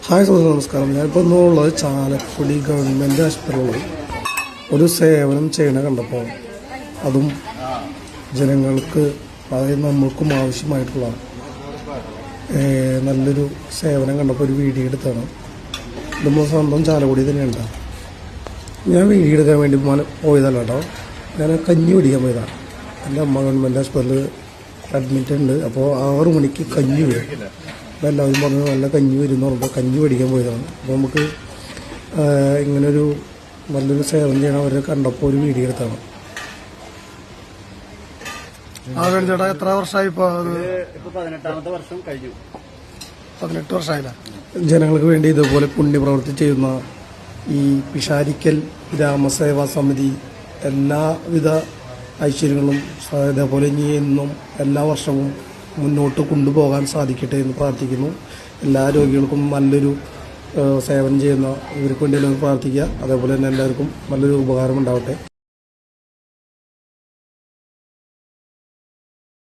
Hi സുഹൃത്ത് നമസ്കാരം. ഞാനിപ്പോൾ ഇന്നുള്ളത് ചാലക്കുടി ഗവൺമെൻറ് ആശുപത്രിയിൽ ഒരു സേവനം ചെയ്യണ കണ്ടപ്പോൾ അതും ജനങ്ങൾക്ക് അതായത് നമ്മൾക്കും ആവശ്യമായിട്ടുള്ള നല്ലൊരു സേവനം കണ്ടപ്പോൾ ഒരു വീഡിയോ എടുത്താണ്. നമ്മൾ സ്വന്തം ചാലക്കുടി തന്നെയുണ്ട്. ഞാൻ വീഡിയോ എടുക്കാൻ വേണ്ടി പോയതല്ല കേട്ടോ. ഞാൻ കഞ്ഞി പിടിക്കാൻ പോയതാണ്. എൻ്റെ അമ്മ ഗവൺമെൻറ് ആശുപത്രിയിൽ അഡ്മിറ്റ് ഉണ്ട്. അപ്പോൾ 6 മണിക്ക് കഞ്ഞി വരും. അപ്പോൾ എല്ലാവരും പറഞ്ഞു നല്ല കഞ്ഞി വരും എന്ന് പറഞ്ഞപ്പോൾ കഞ്ഞി പിടിക്കാൻ പോയതാണ്. അപ്പോൾ നമുക്ക് ഇങ്ങനൊരു നല്ലൊരു സേവനം ചെയ്യണം അവരെ കണ്ടപ്പോൾ ഒരു വീഡിയോ എടുത്താണ്. ചേട്ടാ എത്ര വർഷമായി? ഇപ്പോൾ 18ാമത്തെ വർഷം കഴിഞ്ഞു. 18 വർഷമായില്ല. ജനങ്ങൾക്ക് വേണ്ടി ഇതുപോലെ പുണ്യപ്രവൃത്തി ചെയ്യുന്ന ഈ പിഷാരിക്കൽ ഗ്രാമസേവാ സമിതി എല്ലാവിധ ഐശ്വര്യങ്ങളും ഇതേപോലെ ഇനി എന്നും എല്ലാ വർഷവും മുന്നോട്ട് കൊണ്ടുപോകാൻ സാധിക്കട്ടെ എന്ന് പ്രാർത്ഥിക്കുന്നു. എല്ലാ രോഗികൾക്കും നല്ലൊരു സേവനം ചെയ്യുന്ന ഇവർക്ക് വേണ്ടി എല്ലാവരും പ്രാർത്ഥിക്കുക. അതേപോലെ തന്നെ എല്ലാവർക്കും നല്ലൊരു ഉപകാരം ഉണ്ടാവട്ടെ.